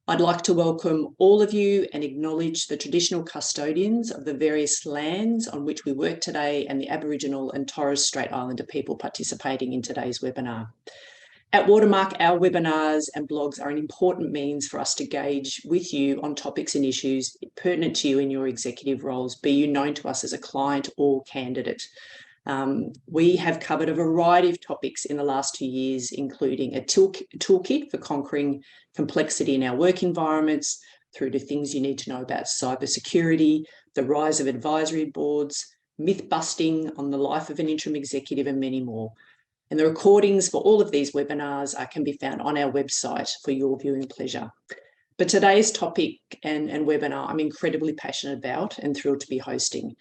I'd like to welcome all of you and acknowledge the traditional custodians of the various lands on which we work today and the Aboriginal and Torres Strait Islander people participating in today's webinar. At Watermark, our webinars and blogs are an important means for us to engage with you on topics and issues pertinent to you in your executive roles, be you known to us as a client or candidate. We have covered a variety of topics in the last 2 years, including a toolkit for conquering complexity in our work environments, through to things you need to know about cybersecurity, the rise of advisory boards, myth busting on the life of an interim executive, and many more. And the recordings for all of these webinars can be found on our website for your viewing pleasure. But today's topic and webinar I'm incredibly passionate about and thrilled to be hosting.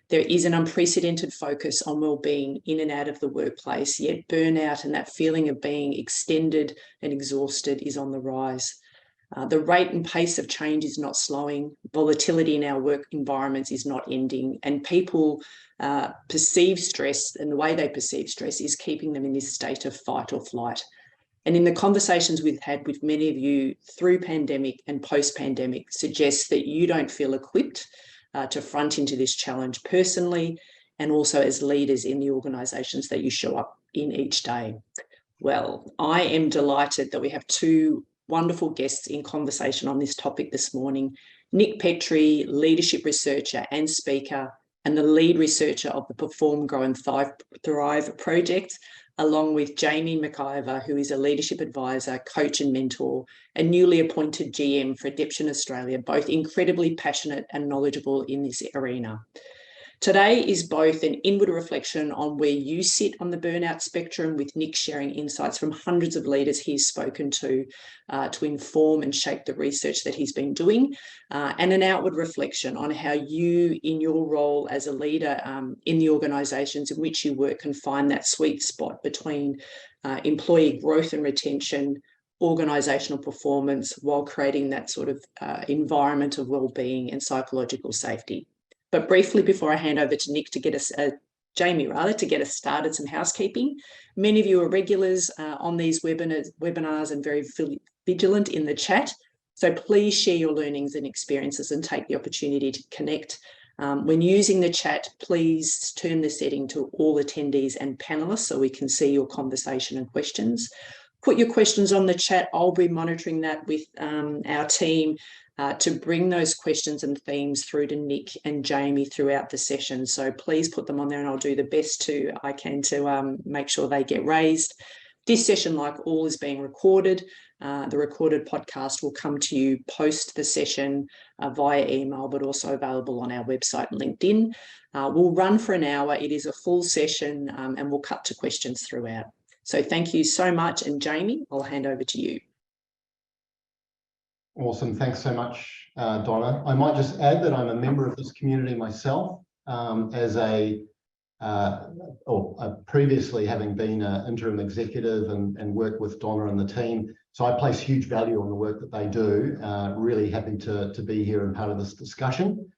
There is an unprecedented focus on wellbeing in and out of the workplace, yet burnout and that feeling of being extended and exhausted is on the rise. The rate and pace of change is not slowing, volatility in our work environments is not ending, and people perceive stress, and the way they perceive stress is keeping them in this state of fight or flight. And in the conversations we've had with many of you through pandemic and post-pandemic suggests that you don't feel equipped to front into this challenge personally and also as leaders in the organisations that you show up in each day. Well, I am delighted that we have two wonderful guests in conversation on this topic this morning. Nick Petrie, leadership researcher and speaker, and the lead researcher of the Perform, Grow and Thrive project, along with Jamie McIver, who is a leadership advisor, coach and mentor, and newly appointed GM for Adeption Australia, both incredibly passionate and knowledgeable in this arena. Today is both an inward reflection on where you sit on the burnout spectrum, with Nick sharing insights from hundreds of leaders he's spoken to inform and shape the research that he's been doing, and an outward reflection on how you, in your role as a leader in the organisations in which you work, can find that sweet spot between employee growth and retention, organisational performance, while creating that sort of environment of wellbeing and psychological safety. But briefly, before I hand over to Nick to get us, Jamie rather, to get us started, some housekeeping. Many of you are regulars on these webinars and very vigilant in the chat. So please share your learnings and experiences and take the opportunity to connect. When using the chat, please turn the setting to all attendees and panelists so we can see your conversation and questions. Put your questions on the chat. I'll be monitoring that with our team to bring those questions and themes through to Nick and Jamie throughout the session. So please put them on there and I'll do the best I can to make sure they get raised. This session, like all, is being recorded. The recorded podcast will come to you post the session via email, but also available on our website and LinkedIn. We'll run for an hour. It is a full session and we'll cut to questions throughout. So thank you so much. And Jamie, I'll hand over to you. Awesome. Thanks so much, Donna. I might just add that I'm a member of this community myself, as previously having been an interim executive and worked with Donna and the team. So I place huge value on the work that they do. Really happy to be here and part of this discussion.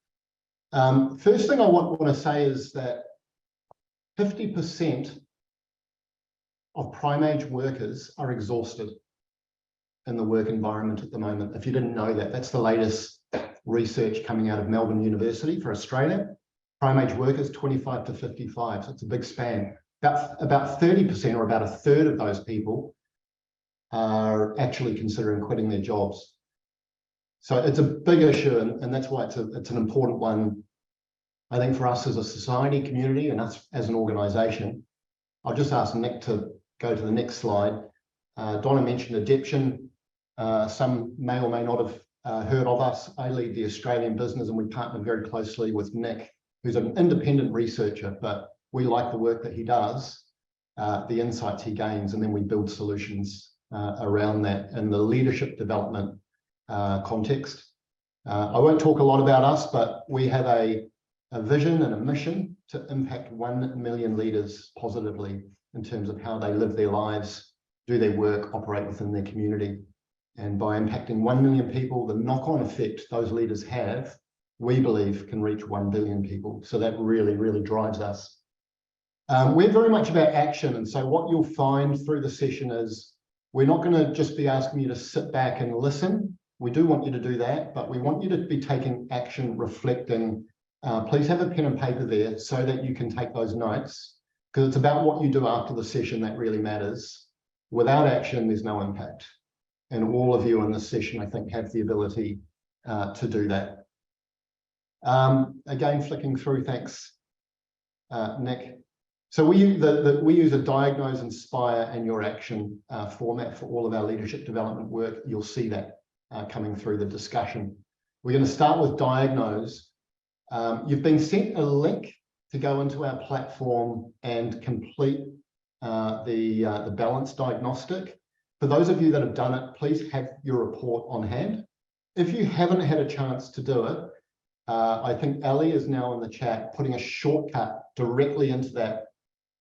First thing I want to say is that 50% of prime age workers are exhausted in the work environment at the moment. If you didn't know that, that's the latest research coming out of Melbourne University for Australia. Prime age workers, 25 to 55, so it's a big span. About 30%, or about a third of those people, are actually considering quitting their jobs. So it's a big issue, and that's why it's an important one, I think, for us as a society, community, and us as an organisation. I'll just ask Nick to go to the next slide. Donna mentioned Adeption. Some may or may not have heard of us. I lead the Australian business and we partner very closely with Nick, who's an independent researcher, but we like the work that he does, the insights he gains, and then we build solutions around that in the leadership development context. I won't talk a lot about us, but we have a vision and a mission to impact 1 million leaders positively in terms of how they live their lives, do their work, operate within their community. And by impacting 1 million people, the knock-on effect those leaders have, we believe, can reach 1 billion people. So that really, really drives us. We're very much about action. And so what you'll find through the session is we're not going to just be asking you to sit back and listen. We do want you to do that, but we want you to be taking action, reflecting. Please have a pen and paper there so that you can take those notes, because it's about what you do after the session that really matters. Without action, there's no impact. And all of you in this session, I think, have the ability to do that. Again, flicking through, thanks, Nick. So we use a diagnose, inspire, and your action format for all of our leadership development work. You'll see that coming through the discussion. We're going to start with diagnose. You've been sent a link to go into our platform and complete the balance diagnostic. For those of you that have done it, please have your report on hand. If you haven't had a chance to do it, I think Ali is now in the chat putting a shortcut directly into that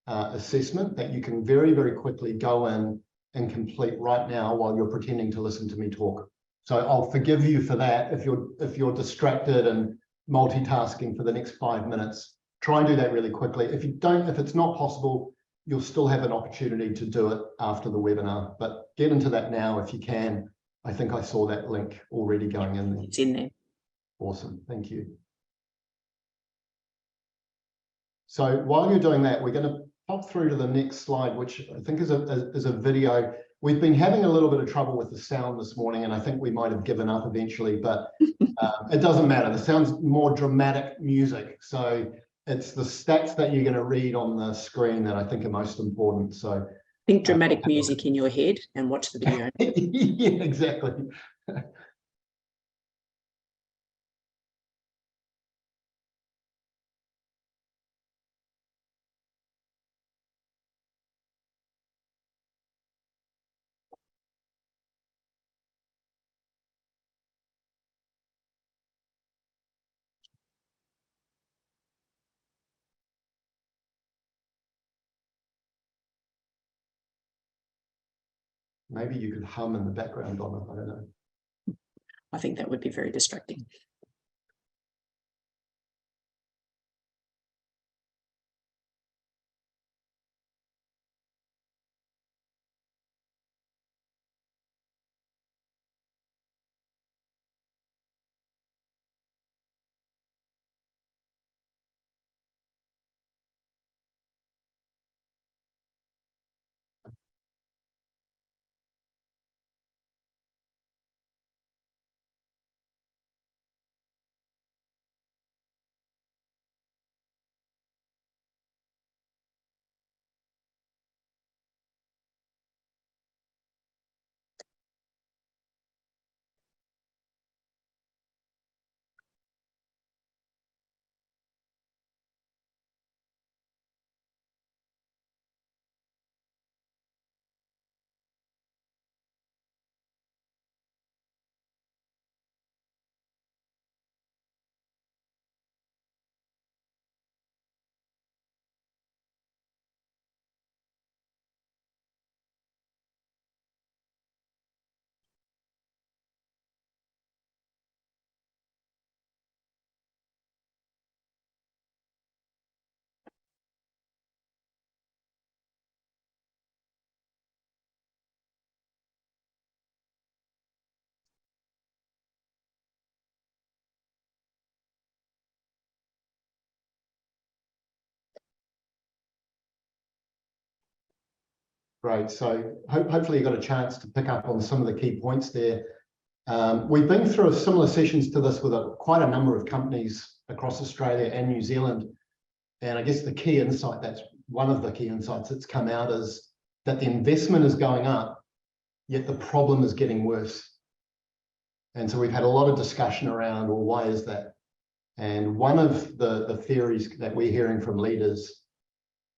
assessment that you can very, very quickly go in and complete right now while you're pretending to listen to me talk. So I'll forgive you for that. If you're distracted and multitasking for the next 5 minutes, try and do that really quickly. If it's not possible, you'll still have an opportunity to do it after the webinar, but get into that now if you can. I think I saw that link already going in there. It's in there. Awesome, thank you. So while you're doing that, we're going to pop through to the next slide, which I think is a video. We've been having a little bit of trouble with the sound this morning, and I think we might have given up eventually, but it doesn't matter. The sound's more dramatic music. So it's the stats that you're going to read on the screen that I think are most important. So think dramatic music in your head and watch the video. Yeah, exactly. Maybe you could hum in the background on it. I don't know. I think that would be very distracting. Great. So hopefully you got a chance to pick up on some of the key points there. We've been through similar sessions to this with quite a number of companies across Australia and New Zealand. And I guess the key insight, that's one of the key insights that's come out, is that the investment is going up, yet the problem is getting worse. And so we've had a lot of discussion around, well, why is that? And one of the theories that we're hearing from leaders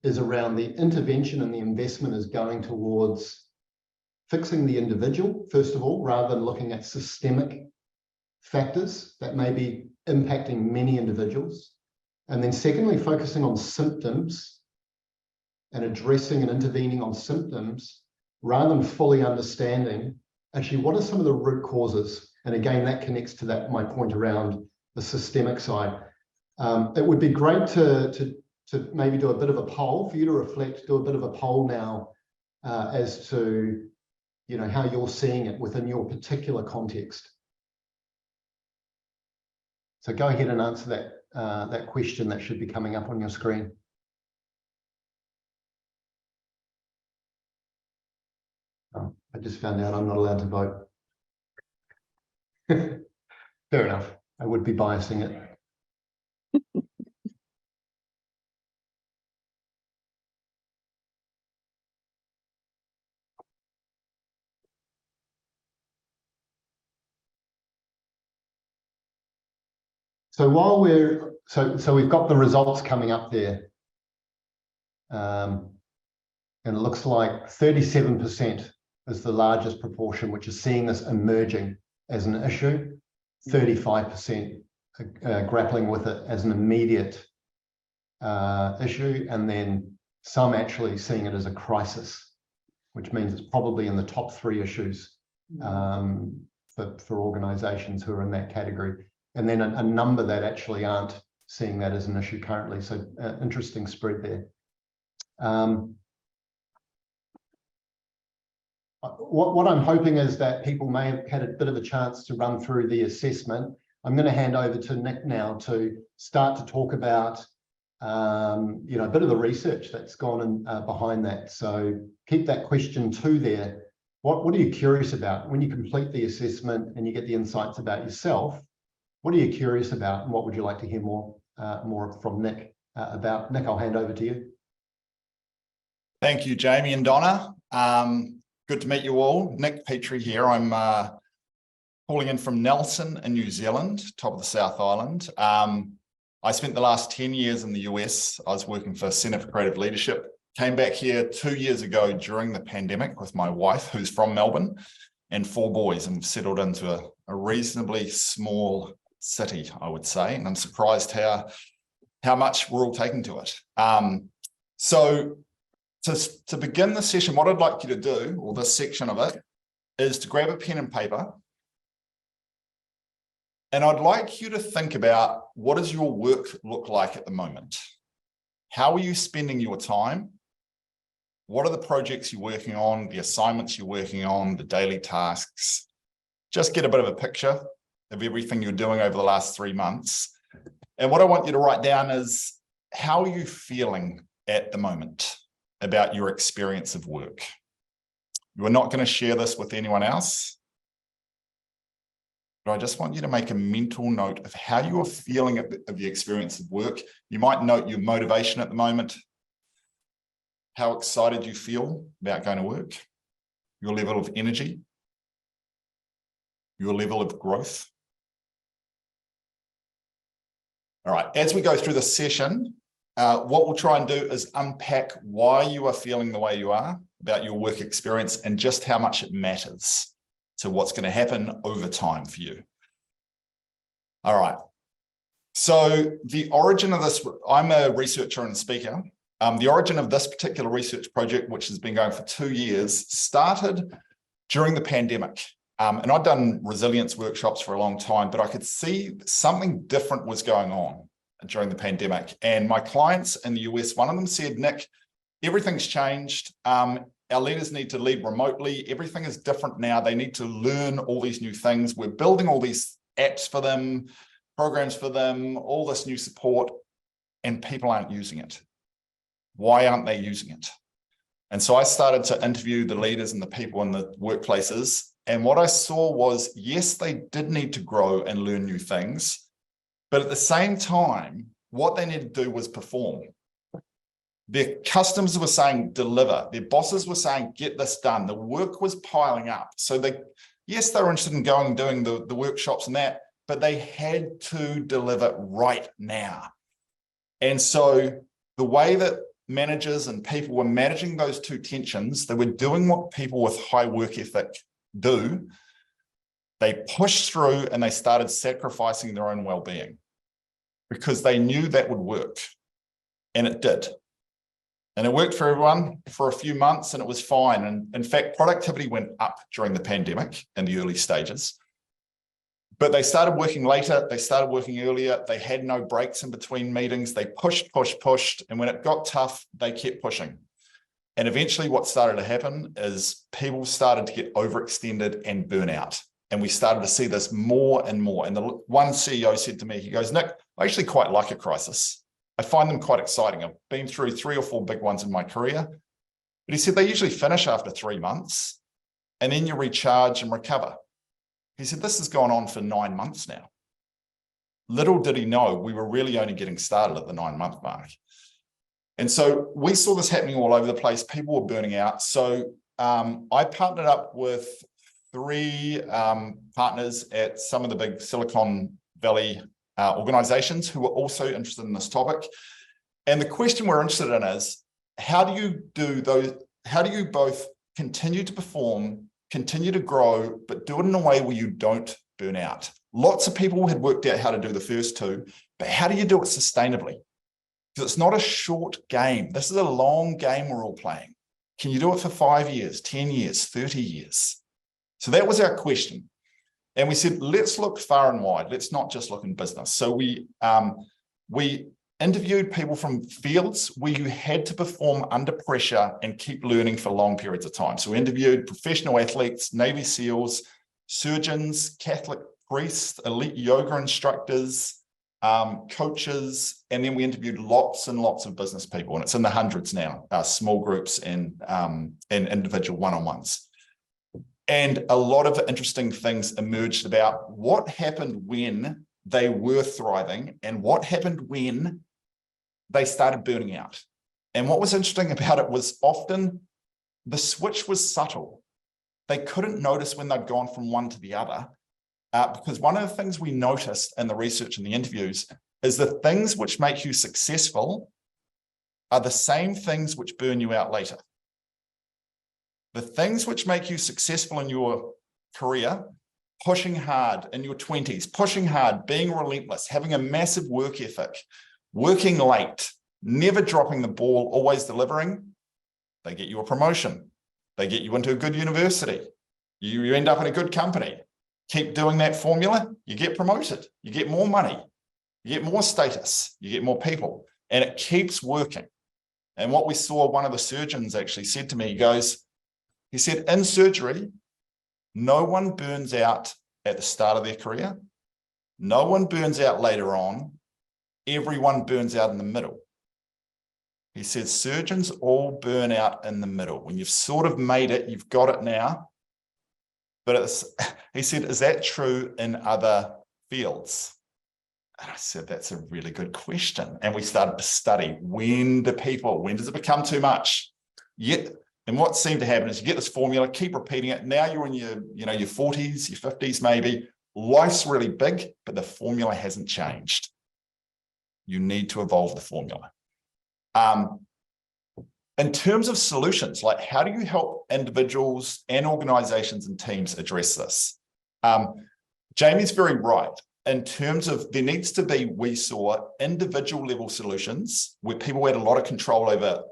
is around the intervention and the investment is going towards fixing the individual, first of all, rather than looking at systemic factors that may be impacting many individuals. And then secondly, focusing on symptoms and addressing and intervening on symptoms rather than fully understanding actually what are some of the root causes. And again, that connects to that my point around the systemic side. It would be great to maybe do a bit of a poll for you to reflect, do a bit of a poll now as to how you're seeing it within your particular context. So go ahead and answer that question that should be coming up on your screen. Oh, I just found out I'm not allowed to vote. Fair enough. I would be biasing it. So while we're so we've got the results coming up there, and it looks like 37% is the largest proportion which is seeing this emerging as an issue. 35% grappling with it as an immediate issue, and then some actually seeing it as a crisis, which means it's probably in the top 3 issues for organisations who are in that category. And then a number that actually aren't seeing that as an issue currently. So interesting spread there. What I'm hoping is that people may have had a bit of a chance to run through the assessment. I'm going to hand over to Nick now to start to talk about a bit of the research that's gone in, behind that. So keep that question 2 there. What are you curious about when you complete the assessment and you get the insights about yourself? What are you curious about, and what would you like to hear more from Nick about? Nick, I'll hand over to you. Thank you, Jamie and Donna. Good to meet you all. Nick Petrie here. I'm calling in from Nelson in New Zealand, top of the South Island. I spent the last 10 years in the US. I was working for Centre for Creative Leadership. Came back here 2 years ago during the pandemic with my wife, who's from Melbourne, and 4 boys, and settled into a reasonably small city, I would say. And I'm surprised how much we're all taking to it. So to begin the session, what I'd like you to do, or this section of it, is to grab a pen and paper. And I'd like you to think about, what does your work look like at the moment? How are you spending your time? What are the projects you're working on, the assignments you're working on, the daily tasks? Just get a bit of a picture of everything you're doing over the last 3 months. And what I want you to write down is, how are you feeling at the moment about your experience of work? You are not going to share this with anyone else, but I just want you to make a mental note of how you are feeling of the experience of work. You might note your motivation at the moment, how excited you feel about going to work, your level of energy, your level of growth. All right, as we go through the session, what we'll try and do is unpack why you are feeling the way you are about your work experience, and just how much it matters to what's going to happen over time for you. All right. So the origin of this, I'm a researcher and speaker. The origin of this particular research project, which has been going for 2 years, started during the pandemic. And I'd done resilience workshops for a long time, but I could see something different was going on during the pandemic. And my clients in the US, one of them said, Nick, everything's changed. Our leaders need to lead remotely. Everything is different now. They need to learn all these new things. We're building all these apps for them, programs for them, all this new support, and people aren't using it. Why aren't they using it? And so I started to interview the leaders and the people in the workplaces. And what I saw was, yes, they did need to grow and learn new things, but at the same time, what they needed to do was perform. Their customers were saying, deliver. Their bosses were saying, get this done. The work was piling up. So yes, they were interested in going and doing the workshops and that, but they had to deliver right now. And so the way that managers and people were managing those two tensions, they were doing what people with high work ethic do. They pushed through and they started sacrificing their own well-being because they knew that would work, and it did. And it worked for everyone for a few months, and it was fine. And in fact, productivity went up during the pandemic in the early stages. But they started working later, they started working earlier, they had no breaks in between meetings, they pushed, and when it got tough, they kept pushing. And eventually what started to happen is people started to get overextended and burn out. And we started to see this more and more. And the one CEO said to me, he goes, Nick, I actually quite like a crisis. I find them quite exciting. I've been through 3 or 4 big ones in my career. But he said, they usually finish after 3 months and then you recharge and recover. He said, this has gone on for 9 months now. Little did he know, we were really only getting started at the 9-month mark. And so we saw this happening all over the place. People were burning out. So I partnered up with 3 partners at some of the big Silicon Valley organizations who were also interested in this topic. And the question we're interested in is, how do you do those? How do you both continue to perform, continue to grow, but do it in a way where you don't burn out? Lots of people had worked out how to do the first 2, but how do you do it sustainably? Because it's not a short game. This is a long game we're all playing. Can you do it for 5 years, 10 years, 30 years? So that was our question. And we said, let's look far and wide. Let's not just look in business. So we interviewed people from fields where you had to perform under pressure and keep learning for long periods of time. So we interviewed professional athletes, Navy SEALs, surgeons, Catholic priests, elite yoga instructors, coaches, and then we interviewed lots and lots of business people, and it's in the hundreds now, small groups and individual one-on-ones. And a lot of interesting things emerged about what happened when they were thriving and what happened when they started burning out. And what was interesting about it was often the switch was subtle. They couldn't notice when they'd gone from one to the other, because one of the things we noticed in the research and the interviews is the things which make you successful are the same things which burn you out later. The things which make you successful in your career, pushing hard in your 20s, pushing hard, being relentless, having a massive work ethic, working late, never dropping the ball, always delivering, they get you a promotion. They get you into a good university. You end up in a good company. Keep doing that formula, you get promoted, you get more money, you get more status, you get more people, and it keeps working. And what we saw, one of the surgeons actually said to me, he said, in surgery, no one burns out at the start of their career. No one burns out later on. Everyone burns out in the middle. He said, surgeons all burn out in the middle. When you've sort of made it, you've got it now. But he said, is that true in other fields? And I said, that's a really good question. And we started to study, when does it become too much? And what seemed to happen is you get this formula, keep repeating it. Now you're in your 40s, your 50s maybe. Life's really big, but the formula hasn't changed. You need to evolve the formula. In terms of solutions, like how do you help individuals and organizations and teams address this? Jamie's very right. In terms of there needs to be, we saw individual level solutions where people had a lot of control over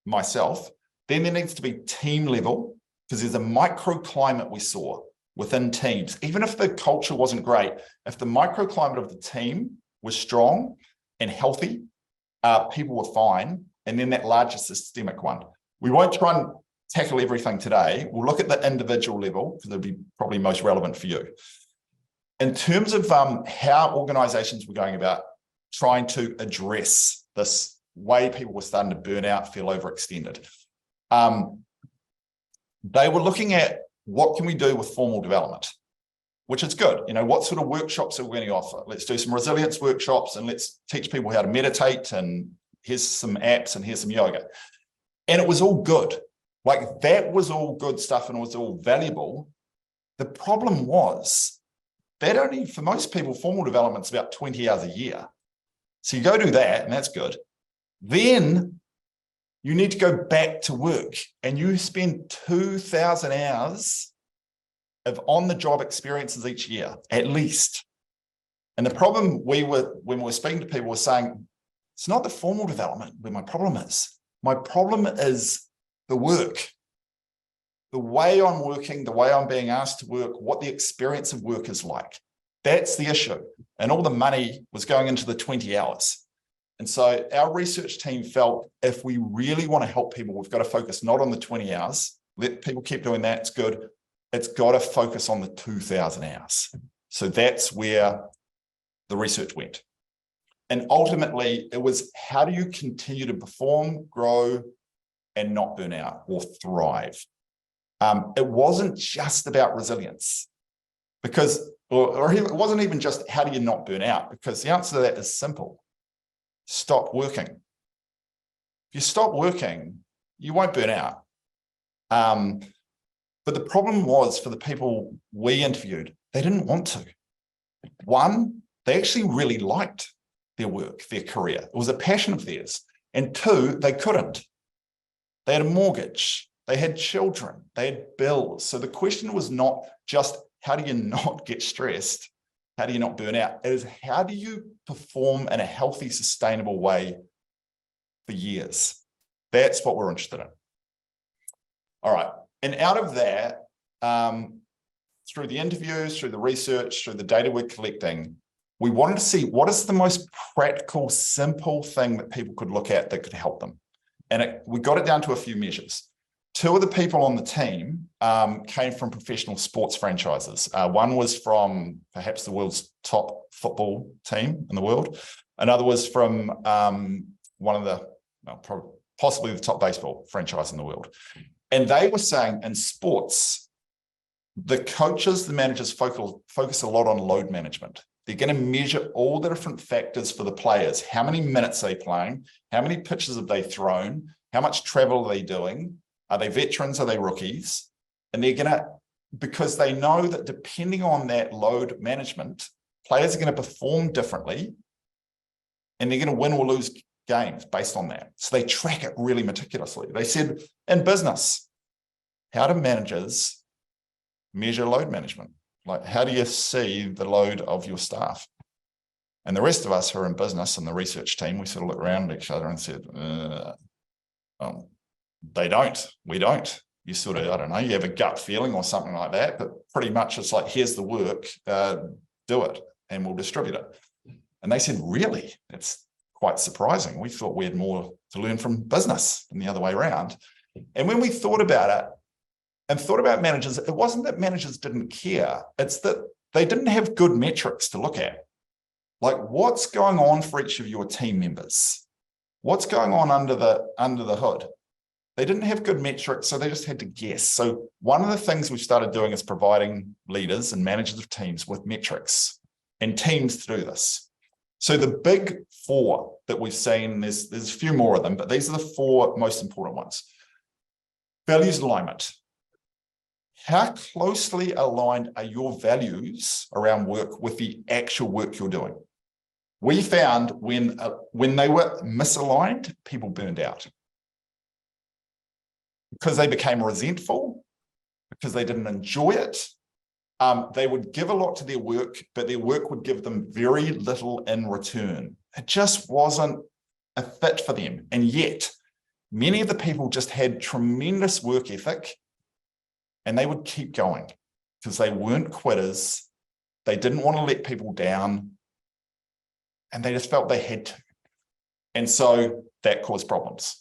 myself. Then there needs to be team level, because there's a microclimate we saw within teams. Even if the culture wasn't great, if the microclimate of the team was strong and healthy, people were fine. And then that larger systemic one. We won't try and tackle everything today. We'll look at the individual level, because it'll be probably most relevant for you. In terms of how organizations were going about trying to address this way people were starting to burn out, feel overextended. They were looking at what can we do with formal development, which is good. What sort of workshops are we going to offer? Let's do some resilience workshops and let's teach people how to meditate, and here's some apps and here's some yoga. And it was all good. Like that was all good stuff and it was all valuable. The problem was that only, for most people, formal development's about 20 hours a year. So you go do that and that's good. Then you need to go back to work and you spend 2,000 hours of on-the-job experiences each year, at least. And the problem when we were speaking to people, was saying, it's not the formal development where my problem is. My problem is the work. The way I'm working, the way I'm being asked to work, what the experience of work is like. That's the issue. And all the money was going into the 20 hours. And so our research team felt if we really want to help people, we've got to focus not on the 20 hours, let people keep doing that, it's good, it's got to focus on the 2,000 hours. So that's where the research went. And ultimately, it was how do you continue to perform, grow, and not burn out or thrive? It wasn't just about resilience, because, or it wasn't even just how do you not burn out, because the answer to that is simple. Stop working. If you stop working, you won't burn out. But the problem was, for the people we interviewed, they didn't want to. One, they actually really liked their work, their career. It was a passion of theirs. And two, they couldn't. They had a mortgage, they had children, they had bills. So the question was not just how do you not get stressed? How do you not burn out? It is how do you perform in a healthy, sustainable way for years? That's what we're interested in. All right. And out of that, through the interviews, through the research, through the data we're collecting, we wanted to see what is the most practical, simple thing that people could look at that could help them. And we got it down to a few measures. Two of the people on the team came from professional sports franchises. One was from perhaps the world's top football team in the world. Another was from one of the, well, possibly the top baseball franchise in the world. And they were saying in sports, the coaches, the managers focus a lot on load management. They're going to measure all the different factors for the players. How many minutes are they playing? How many pitches have they thrown? How much travel are they doing? Are they veterans? Are they rookies? And they're going to, because they know that depending on that load management, players are going to perform differently and they're going to win or lose games based on that. So they track it really meticulously. They said, in business, how do managers measure load management? Like, how do you see the load of your staff? And the rest of us who are in business and the research team, we sort of looked around at each other and said, they don't, we don't. You sort of, I don't know, you have a gut feeling or something like that, but pretty much it's like, here's the work, do it, and we'll distribute it. And they said, really? That's quite surprising. We thought we had more to learn from business than the other way around. And when we thought about it, and thought about managers, it wasn't that managers didn't care. It's that they didn't have good metrics to look at. Like, what's going on for each of your team members? What's going on under the hood? They didn't have good metrics, so they just had to guess. So one of the things we started doing is providing leaders and managers of teams with metrics and teams to do this. So the big four that we've seen, there's a few more of them, but these are the four most important ones. Values alignment. How closely aligned are your values around work with the actual work you're doing? We found when they were misaligned, people burned out because they became resentful, because they didn't enjoy it. They would give a lot to their work, but their work would give them very little in return. It just wasn't a fit for them. And yet, many of the people just had tremendous work ethic, and they would keep going because they weren't quitters. They didn't want to let people down, and they just felt they had to. And so that caused problems.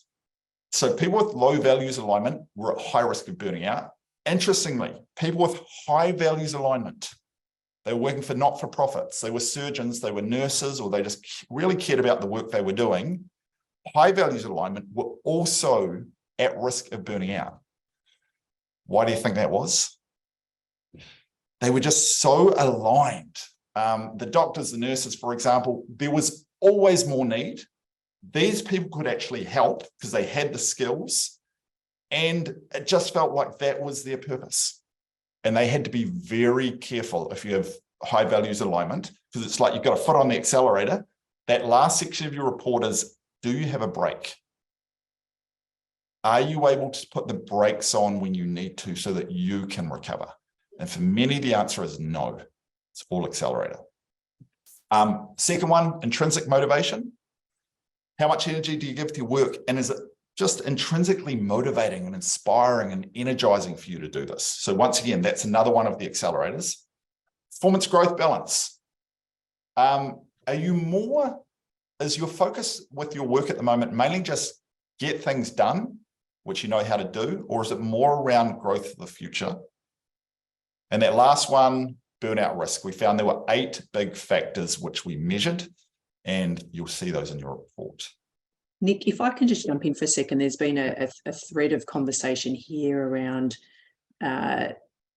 So people with low values alignment were at high risk of burning out. Interestingly, people with high values alignment, they were working for not-for-profits, they were surgeons, they were nurses, or they just really cared about the work they were doing. High values alignment were also at risk of burning out. Why do you think that was? They were just so aligned. The doctors, the nurses, for example, there was always more need. These people could actually help because they had the skills, and it just felt like that was their purpose. And they had to be very careful if you have high values alignment, because it's like you've got a foot on the accelerator. That last section of your report is, do you have a brake? Are you able to put the brakes on when you need to so that you can recover? And for many, the answer is no. It's all accelerator. Second one, intrinsic motivation. How much energy do you give to your work? And is it just intrinsically motivating and inspiring and energizing for you to do this? So once again, that's another one of the accelerators. Performance growth balance. Is your focus with your work at the moment mainly just get things done, which you know how to do, or is it more around growth for the future? And that last one, burnout risk, we found there were 8 big factors which we measured, and you'll see those in your report. Nick, if I can just jump in for a second, there's been a thread of conversation here around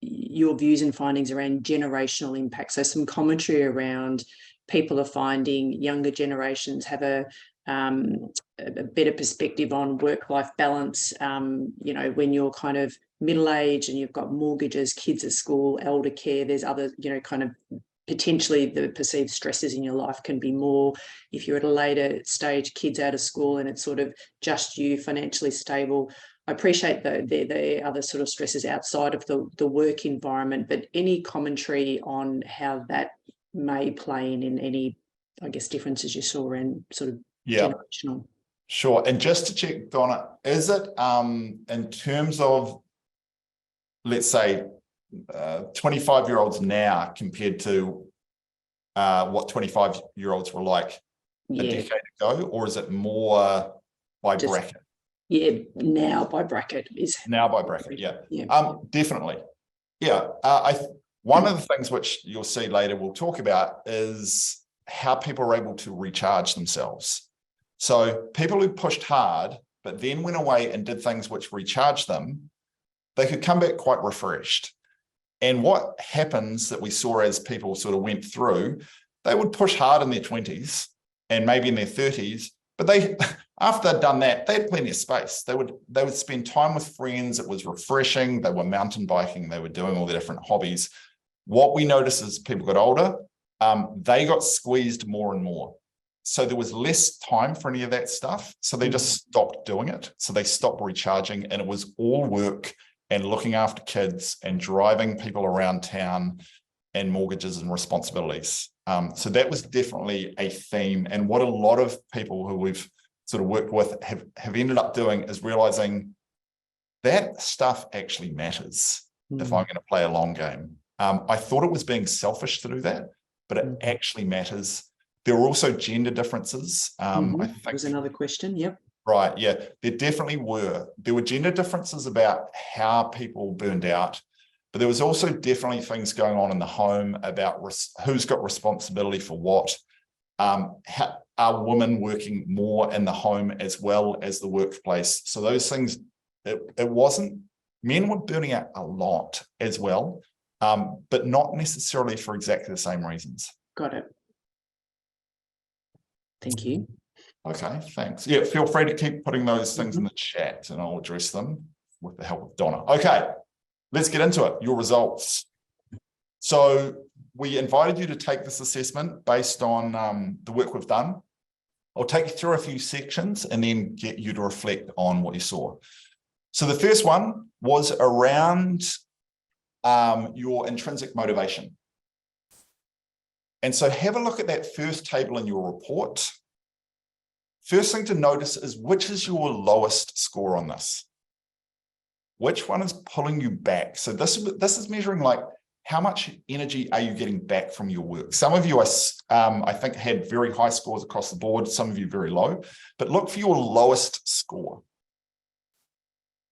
your views and findings around generational impact. So some commentary around people are finding younger generations have a better perspective on work-life balance. You know, when you're kind of middle-aged and you've got mortgages, kids at school, elder care, there's other, you know, kind of potentially the perceived stresses in your life can be more if you're at a later stage, kids out of school and it's sort of just you, financially stable. I appreciate the other sort of stresses outside of the work environment, but any commentary on how that may play in any, I guess, differences you saw in sort of generational? Sure. And just to check, Donna, is it in terms of, let's say, 25-year-olds now compared to what 25-year-olds were like a decade ago, or is it more by bracket? Yeah, now by bracket is now by bracket. Definitely. One of the things which you'll see later we'll talk about is how people are able to recharge themselves. So people who pushed hard but then went away and did things which recharged them, they could come back quite refreshed. And what happens that we saw as people sort of went through, they would push hard in their 20s and maybe in their 30s, but they, after they'd done that, they had plenty of space. They would spend time with friends. It was refreshing. They were mountain biking. They were doing all the different hobbies. What we noticed as people got older, they got squeezed more and more. So there was less time for any of that stuff. So they just stopped doing it. So they stopped recharging, and it was all work and looking after kids and driving people around town and mortgages and responsibilities. So that was definitely a theme. And what a lot of people who we've sort of worked with have ended up doing is realizing that stuff actually matters if I'm going to play a long game. I thought it was being selfish to do that, but it actually matters. There were also gender differences. I think that was another question. Yep. Right. Yeah, there definitely were. There were gender differences about how people burned out, but there was also definitely things going on in the home about who's got responsibility for what. Are women working more in the home as well as the workplace? So those things, it wasn't, men were burning out a lot as well, but not necessarily for exactly the same reasons. Got it. Thank you. Okay, thanks. Yeah, feel free to keep putting those things in the chat and I'll address them with the help of Donna. Okay, let's get into it. Your results. So we invited you to take this assessment based on the work we've done. I'll take you through a few sections and then get you to reflect on what you saw. So the first one was around your intrinsic motivation. And so have a look at that first table in your report. First thing to notice is which is your lowest score on this? Which one is pulling you back? So this is measuring like how much energy are you getting back from your work? Some of you, I think, had very high scores across the board. Some of you very low, but look for your lowest score.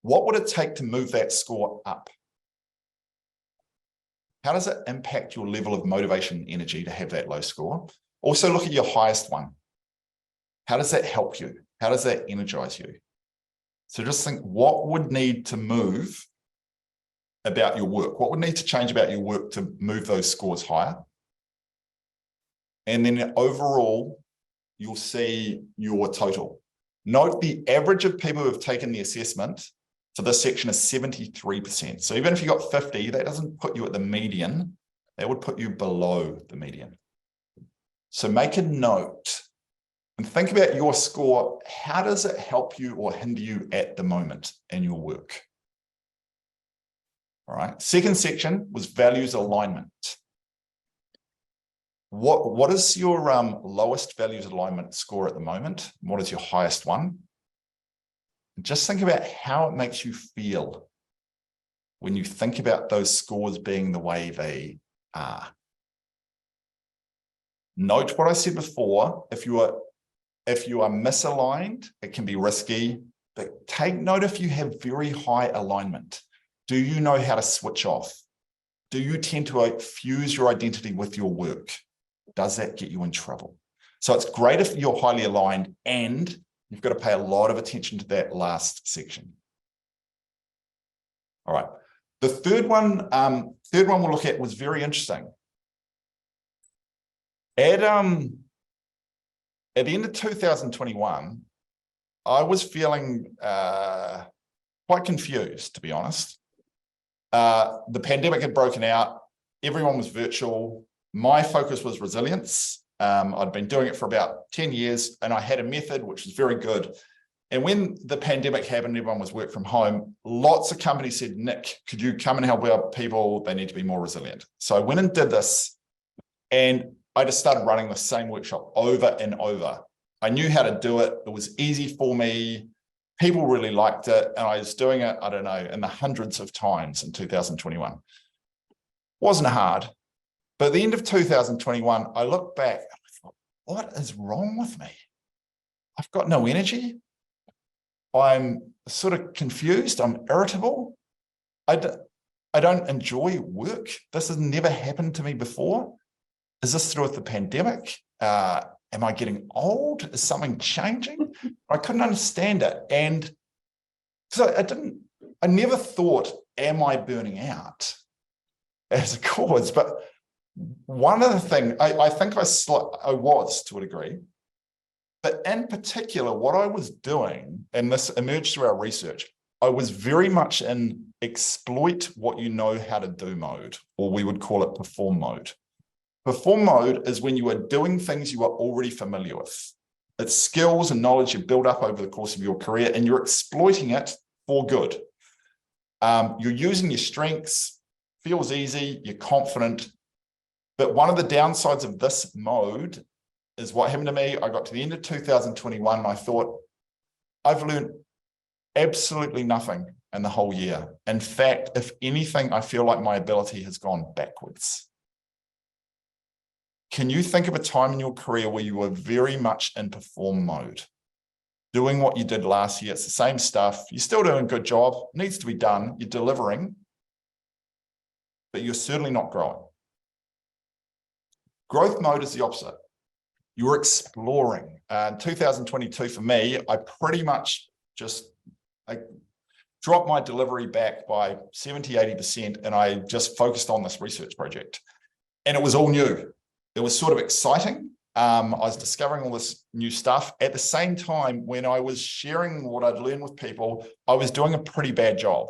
What would it take to move that score up? How does it impact your level of motivation and energy to have that low score? Also look at your highest one. How does that help you? How does that energize you? So just think, what would need to move about your work? What would need to change about your work to move those scores higher? And then overall, you'll see your total. Note the average of people who have taken the assessment for this section is 73%. So even if you got 50, that doesn't put you at the median. That would put you below the median. So make a note and think about your score. How does it help you or hinder you at the moment in your work? All right. Second section was values alignment. What is your lowest values alignment score at the moment? What is your highest one? Just think about how it makes you feel when you think about those scores being the way they are. Note what I said before. If you are misaligned, it can be risky, but take note if you have very high alignment. Do you know how to switch off? Do you tend to fuse your identity with your work? Does that get you in trouble? So it's great if you're highly aligned, and you've got to pay a lot of attention to that last section. All right. The third one we'll look at was very interesting. At the end of 2021, I was feeling quite confused, to be honest. The pandemic had broken out. Everyone was virtual. My focus was resilience. I'd been doing it for about 10 years, and I had a method which was very good. And when the pandemic happened, everyone was work from home. Lots of companies said, Nick, could you come and help our people? They need to be more resilient. So I went and did this, and I just started running the same workshop over and over. I knew how to do it. It was easy for me. People really liked it. And I was doing it, I don't know, in the hundreds of times in 2021. Wasn't hard. But at the end of 2021, I looked back and I thought, what is wrong with me? I've got no energy. I'm sort of confused. I'm irritable. I don't enjoy work. This has never happened to me before. Is this through with the pandemic? Am I getting old? Is something changing? I couldn't understand it. And so I never thought, am I burning out as a cause? But one of the things, I think I was to a degree, but in particular, what I was doing, and this emerged through our research, I was very much in exploit what you know how to do mode, or we would call it perform mode. Perform mode is when you are doing things you are already familiar with. It's skills and knowledge you build up over the course of your career, and you're exploiting it for good. You're using your strengths, feels easy, you're confident. But one of the downsides of this mode is what happened to me. I got to the end of 2021 and I thought, I've learned absolutely nothing in the whole year. In fact, if anything, I feel like my ability has gone backwards. Can you think of a time in your career where you were very much in perform mode, doing what you did last year? It's the same stuff. You're still doing a good job, needs to be done. You're delivering, but you're certainly not growing. Growth mode is the opposite. You're exploring. 2022 for me, I pretty much I dropped my delivery back by 70, 80%, and I just focused on this research project. And it was all new. It was sort of exciting. I was discovering all this new stuff. At the same time, when I was sharing what I'd learned with people, I was doing a pretty bad job.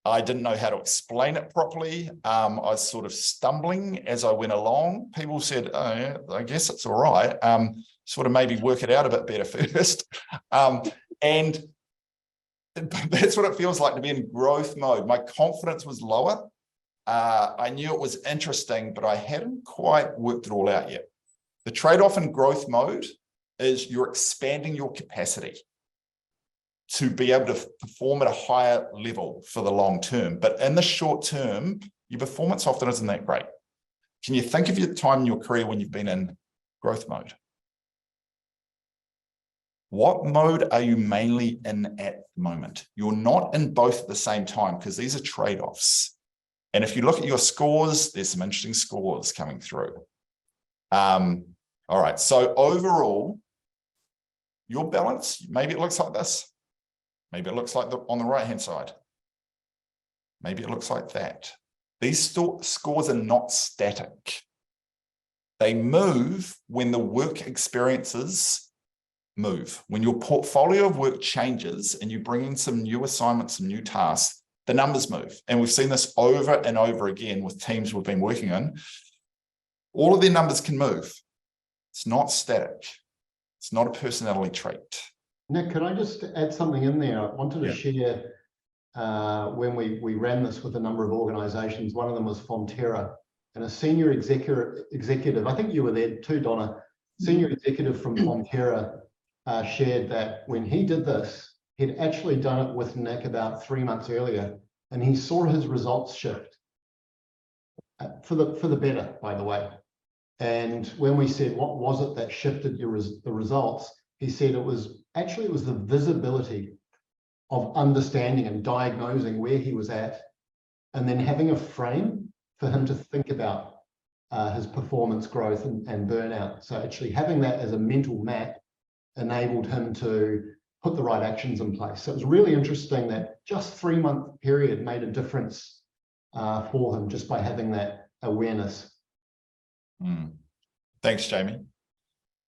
I didn't know how to explain it properly. I was sort of stumbling as I went along. People said, oh, yeah, I guess it's all right. Sort of maybe work it out a bit better first. And that's what it feels like to be in growth mode. My confidence was lower. I knew it was interesting, but I hadn't quite worked it all out yet. The trade-off in growth mode is you're expanding your capacity to be able to perform at a higher level for the long term. But in the short term, your performance often isn't that great. Can you think of your time in your career when you've been in growth mode? What mode are you mainly in at the moment? You're not in both at the same time because these are trade-offs. And if you look at your scores, there's some interesting scores coming through. All right, so overall, your balance, maybe it looks like this. Maybe it looks like on the right-hand side. Maybe it looks like that. These scores are not static. They move when the work experiences move. When your portfolio of work changes and you bring in some new assignments, some new tasks, the numbers move. And we've seen this over and over again with teams we've been working in. All of their numbers can move. It's not static. It's not a personality trait. Nick, can I just add something in there? I wanted to share when we ran this with a number of organisations. One of them was Fonterra, and a senior executive, I think you were there too, Donna, senior executive from Fonterra shared that when he did this, he'd actually done it with Nick about 3 months earlier, and he saw his results shift for the better, by the way. And when we said, what was it that shifted the results? He said it was the visibility of understanding and diagnosing where he was at, and then having a frame for him to think about his performance growth and burnout. So actually having that as a mental map enabled him to put the right actions in place. So it was really interesting that just 3-month period made a difference for him just by having that awareness. Thanks, Jamie.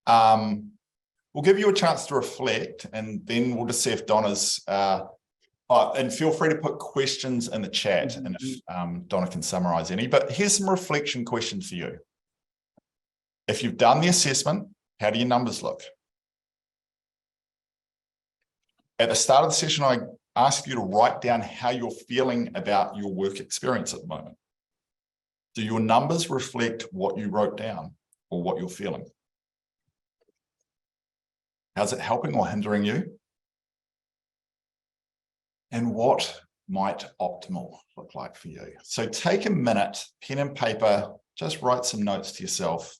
We'll give you a chance to reflect, and then we'll just see if Donna's, and feel free to put questions in the chat, and if Donna can summarize any. But here's some reflection questions for you. If you've done the assessment, how do your numbers look? At the start of the session, I asked you to write down how you're feeling about your work experience at the moment. Do your numbers reflect what you wrote down or what you're feeling? How's it helping or hindering you? And what might optimal look like for you? So take a minute, pen and paper, just write some notes to yourself.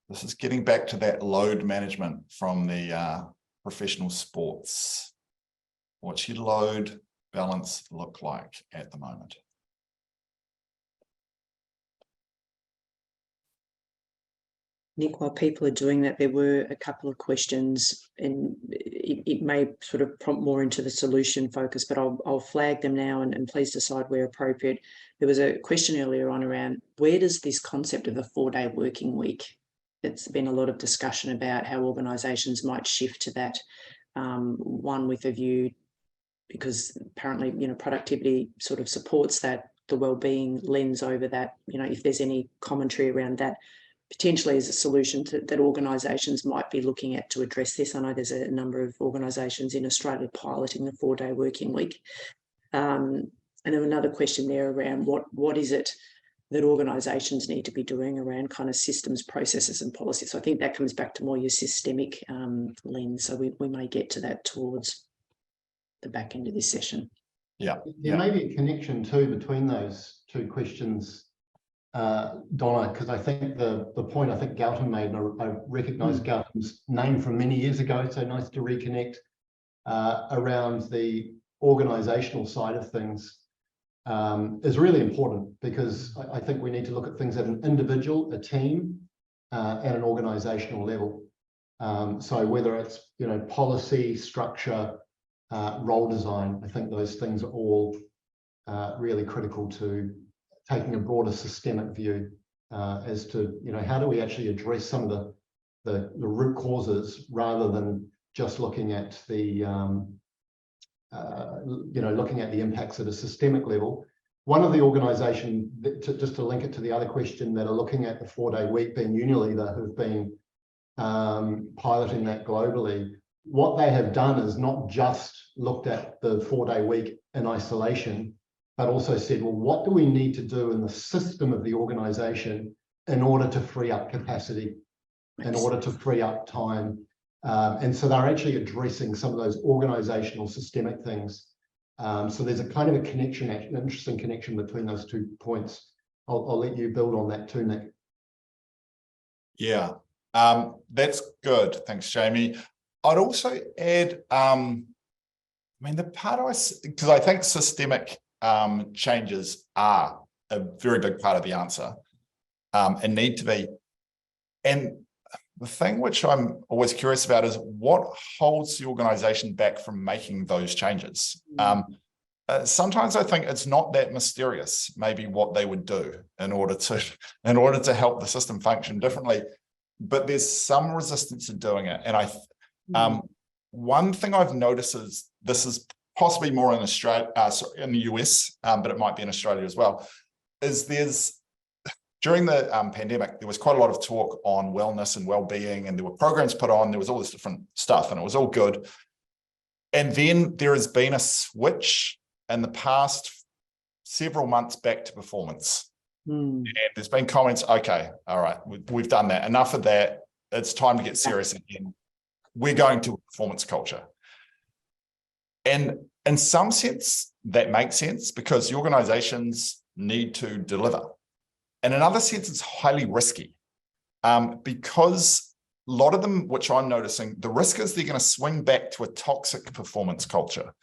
This is getting back to that load management from the professional sports. What's your load balance look like at the moment? Nick, while people are doing that, there were a couple of questions, and it may sort of prompt more into the solution focus, but I'll flag them now and please decide where appropriate. There was a question earlier on around where does this concept of a 4-day working week? It's been a lot of discussion about how organisations might shift to that, one with a view, because apparently, productivity sort of supports that, the wellbeing lens over that, if there's any commentary around that, potentially as a solution that organisations might be looking at to address this. I know there's a number of organisations in Australia piloting the 4-day working week. And then another question there around what is it that organisations need to be doing around kind of systems, processes and policies. So I think that comes back to more your systemic lens. So we may get to that towards the back end of this session. Yeah. There may be a connection too between those two questions, Donna, because I think the point I think Gautam made, and I recognise Gautam's name from many years ago, so nice to reconnect around the organisational side of things. Is really important, because I think we need to look at things at an individual, a team, and an organisational level. So whether it's policy, structure, role design, I think those things are all really critical to taking a broader systemic view as to how do we actually address some of the root causes rather than just looking at the looking at the impacts at a systemic level. One of the organisations, just to link it to the other question, that are looking at the 4-day week being Unilever, who've been piloting that globally. What they have done is not just looked at the 4-day week in isolation, but also said, well, what do we need to do in the system of the organisation in order to free up capacity, in order to free up time? And so they're actually addressing some of those organisational systemic things. So there's a kind of a connection, an interesting connection between those 2 points. I'll let you build on that too, Nick. Yeah, that's good. Thanks, Jamie. I'd also add, the part because I think systemic changes are a very big part of the answer and need to be. And the thing which I'm always curious about is what holds the organisation back from making those changes. Sometimes I think it's not that mysterious, maybe what they would do in order to help the system function differently, but there's some resistance to doing it. And one thing I've noticed is, this is possibly more in Australia, in the US, but it might be in Australia as well, is during the pandemic, there was quite a lot of talk on wellness and well-being, and there were programs put on, there was all this different stuff, and it was all good. And then there has been a switch in the past several months back to performance. And there's been comments, okay, all right, we've done that. Enough of that. It's time to get serious again. We're going to a performance culture. And in some sense, that makes sense, because the organizations need to deliver. In another sense, it's highly risky because a lot of them, which I'm noticing, the risk is they're going to swing back to a toxic performance culture.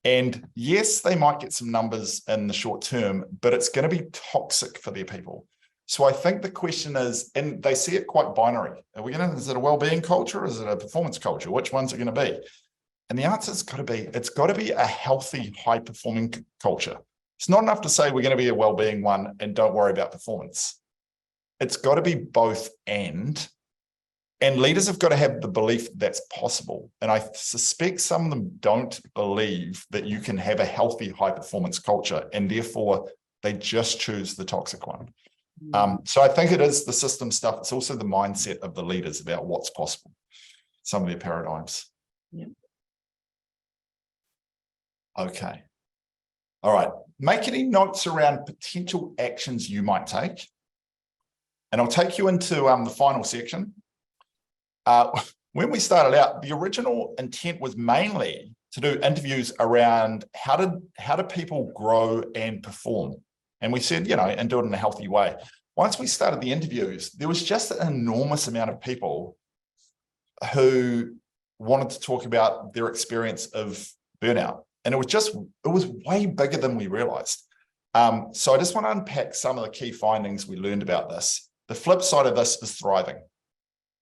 And yes, they might get some numbers in the short term, but it's going to be toxic for their people. So I think the question is, and they see it quite binary. Is it a well-being culture or is it a performance culture? Which one's it going to be? And the answer's it's got to be a healthy, high-performing culture. It's not enough to say we're going to be a well-being one and don't worry about performance. It's got to be both and leaders have got to have the belief that's possible. And I suspect some of them don't believe that you can have a healthy, high-performance culture, and therefore they just choose the toxic one. So I think it is the system stuff. It's also the mindset of the leaders about what's possible, some of their paradigms. Yep. Okay. All right. Make any notes around potential actions you might take. And I'll take you into the final section. When we started out, the original intent was mainly to do interviews around how do people grow and perform. And we said, and do it in a healthy way. Once we started the interviews, there was just an enormous amount of people who wanted to talk about their experience of burnout. And it was way bigger than we realized. So I just want to unpack some of the key findings we learned about this. The flip side of this is thriving.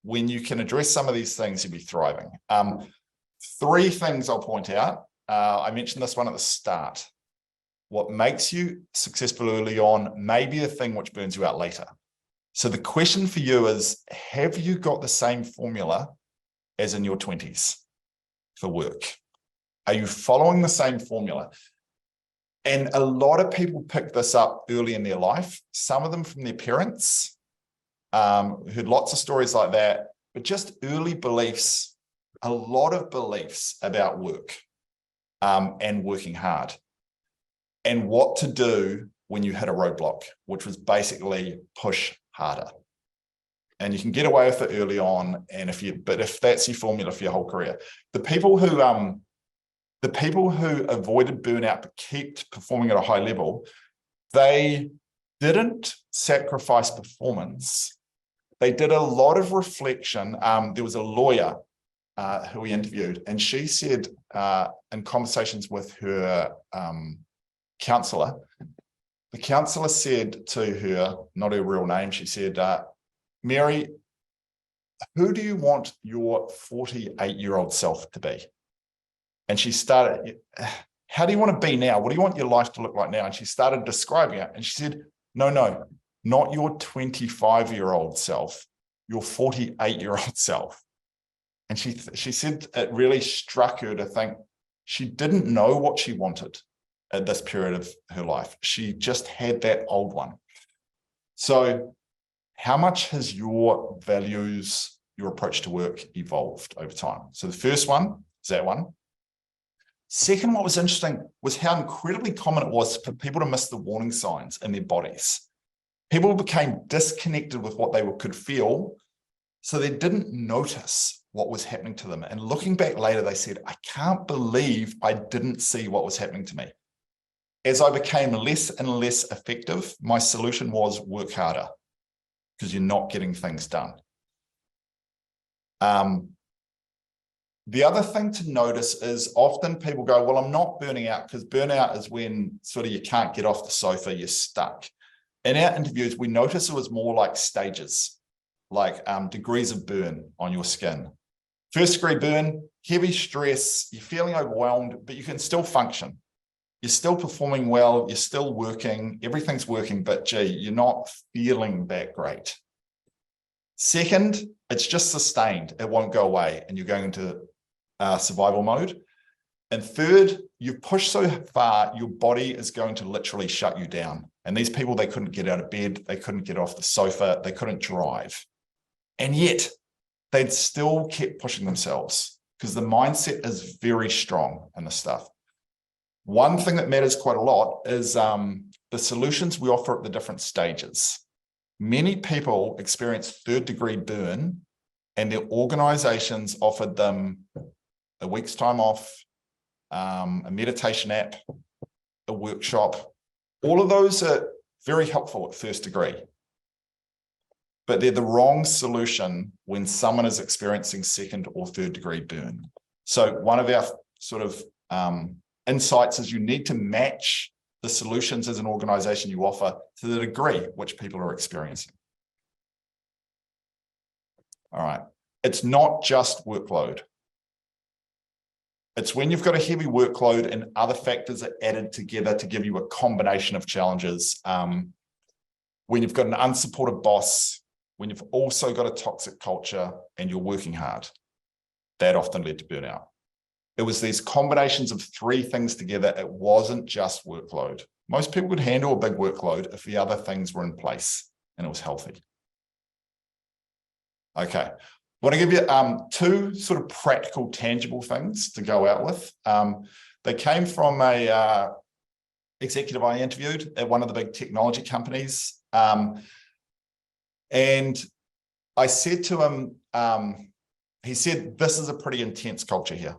When you can address some of these things, you'll be thriving. 3 things I'll point out. I mentioned this one at the start. What makes you successful early on may be the thing which burns you out later. So the question for you is, have you got the same formula as in your 20s for work? Are you following the same formula? And a lot of people pick this up early in their life, some of them from their parents, heard lots of stories like that, but just early beliefs, a lot of beliefs about work and working hard and what to do when you hit a roadblock, which was basically push harder. And you can get away with it early on, but if that's your formula for your whole career, the people who avoided burnout but kept performing at a high level, they didn't sacrifice performance. They did a lot of reflection. There was a lawyer who we interviewed, and she said in conversations with her counsellor, the counsellor said to her, not her real name, she said, Mary, who do you want your 48-year-old self to be? And she started, how do you want to be now? What do you want your life to look like now? And she started describing it. And she said, no, not your 25-year-old self, your 48-year-old self. And she said it really struck her to think she didn't know what she wanted at this period of her life. She just had that old one. So how much has your values, your approach to work evolved over time? So the first one is that one. Second, what was interesting was how incredibly common it was for people to miss the warning signs in their bodies. People became disconnected with what they could feel, so they didn't notice what was happening to them. And looking back later, they said, I can't believe I didn't see what was happening to me. As I became less and less effective, my solution was work harder, because you're not getting things done. The other thing to notice is often people go, well, I'm not burning out, because burnout is when sort of you can't get off the sofa, you're stuck. In our interviews, we noticed it was more like stages, like degrees of burn on your skin. First degree burn, heavy stress, you're feeling overwhelmed, but you can still function. You're still performing well, you're still working, everything's working, but gee, you're not feeling that great. Second, it's just sustained, it won't go away, and you're going into survival mode. And third, you've pushed so far, your body is going to literally shut you down. And these people, they couldn't get out of bed, they couldn't get off the sofa, they couldn't drive. And yet, they'd still kept pushing themselves because the mindset is very strong in this stuff. One thing that matters quite a lot is the solutions we offer at the different stages. Many people experience third-degree burn, and their organizations offered them a week's time off, a meditation app, a workshop. All of those are very helpful at first degree, but they're the wrong solution when someone is experiencing second or third degree burn. So one of our sort of insights is you need to match the solutions as an organization you offer to the degree which people are experiencing. All right. It's not just workload. It's when you've got a heavy workload and other factors are added together to give you a combination of challenges. When you've got an unsupported boss, when you've also got a toxic culture and you're working hard, that often led to burnout. It was these combinations of three things together. It wasn't just workload. Most people could handle a big workload if the other things were in place and it was healthy. Okay. I want to give you two sort of practical, tangible things to go out with. They came from a executive I interviewed at one of the big technology companies. And I said to him, he said, this is a pretty intense culture here.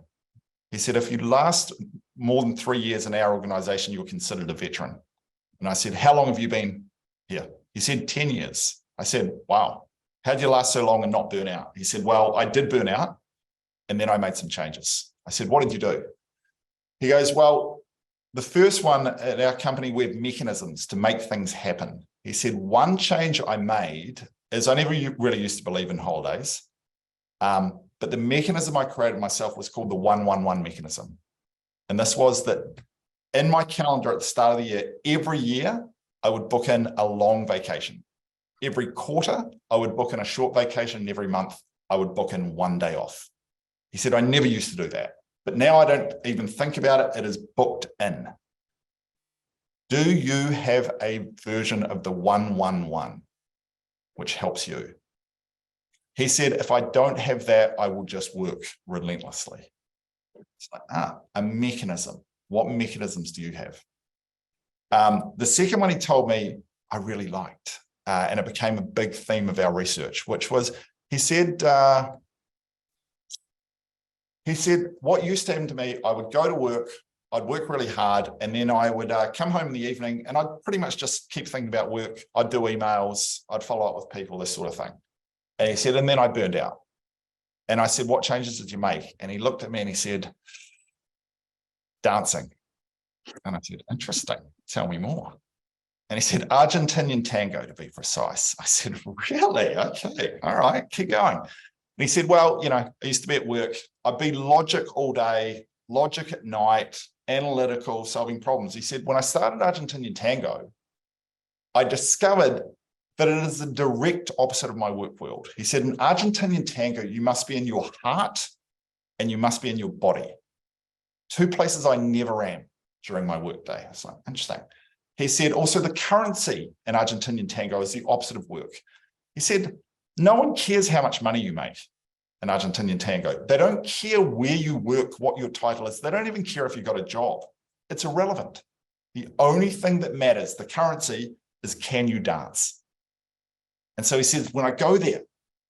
He said, if you last more than 3 years in our organization, you're considered a veteran. And I said, how long have you been here? He said, 10 years. I said, wow, how did you last so long and not burn out? He said, well, I did burn out and then I made some changes. I said, what did you do? He goes, well, the first one at our company, we have mechanisms to make things happen. He said, one change I made is I never really used to believe in holidays. But the mechanism I created myself was called the 1-1-1 mechanism. And this was that in my calendar at the start of the year, every year, I would book in a long vacation. Every quarter, I would book in a short vacation. And every month, I would book in 1 day off. He said, I never used to do that. But now I don't even think about it. It is booked in. Do you have a version of the 1-1-1, which helps you? He said, if I don't have that, I will just work relentlessly. It's like, a mechanism. What mechanisms do you have? The second one he told me I really liked, and it became a big theme of our research, which was, he said, what used to happen to me, I would go to work, I'd work really hard, and then I would come home in the evening, and I'd pretty much just keep thinking about work. I'd do emails, I'd follow up with people, this sort of thing. And he said, and then I burned out. And I said, what changes did you make? And he looked at me and he said, dancing. And I said, interesting, tell me more. And he said, Argentinian tango, to be precise. I said, really? Okay, all right, keep going. And he said, well, you know, I used to be at work. I'd be logic all day, logic at night, analytical, solving problems. He said, when I started Argentinian tango, I discovered that it is the direct opposite of my work world. He said, in Argentinian tango, you must be in your heart and you must be in your body. Two places I never am during my work day. It's like, interesting. He said, also the currency in Argentinian tango is the opposite of work. He said, no one cares how much money you make in Argentinian tango. They don't care where you work, what your title is. They don't even care if you got a job. It's irrelevant. The only thing that matters, the currency, is can you dance? And so he says, when I go there,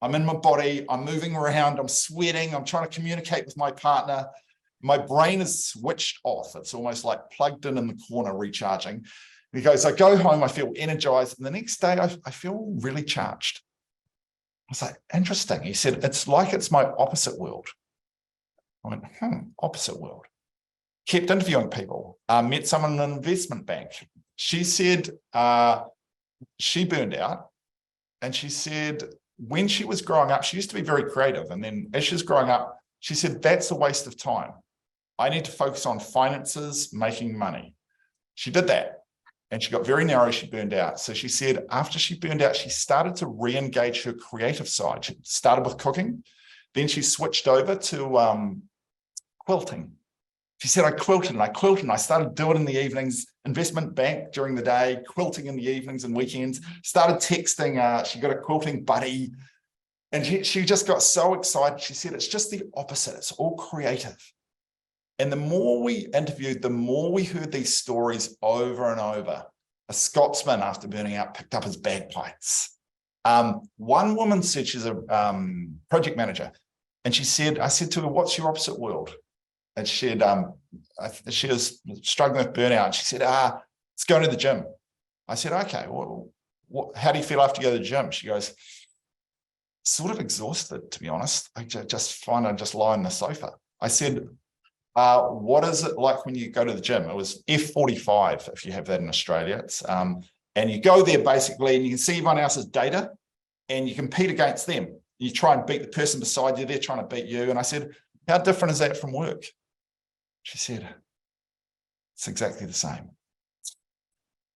I'm in my body, I'm moving around, I'm sweating, I'm trying to communicate with my partner. My brain is switched off. It's almost like plugged in the corner, recharging. And he goes, I go home, I feel energized. And the next day, I feel really charged. I was like, interesting. He said, it's like it's my opposite world. I went, opposite world. Kept interviewing people. Met someone in an investment bank. She said she burned out. And she said, when she was growing up, she used to be very creative. And then as she was growing up, she said, that's a waste of time. I need to focus on finances, making money. She did that. And she got very narrow. She burned out. So she said, after she burned out, she started to re-engage her creative side. She started with cooking. Then she switched over to quilting. She said, I quilted and I quilted and I started doing it in the evenings, investment bank during the day, quilting in the evenings and weekends, started texting. She got a quilting buddy and she just got so excited. She said, it's just the opposite. It's all creative. And the more we interviewed, the more we heard these stories over and over. A Scotsman, after burning out, picked up his bagpipes. One woman said she's a project manager. And she said, I said to her, what's your opposite world? And she was struggling with burnout. She said, it's going to the gym. I said, okay, well, how do you feel after you go to the gym? She goes, sort of exhausted, to be honest. I just find I just lie on the sofa. I said, what is it like when you go to the gym? It was F45, if you have that in Australia. It's, and you go there basically and you can see everyone else's data and you compete against them. You try and beat the person beside you, they're trying to beat you. And I said, how different is that from work? She said, it's exactly the same.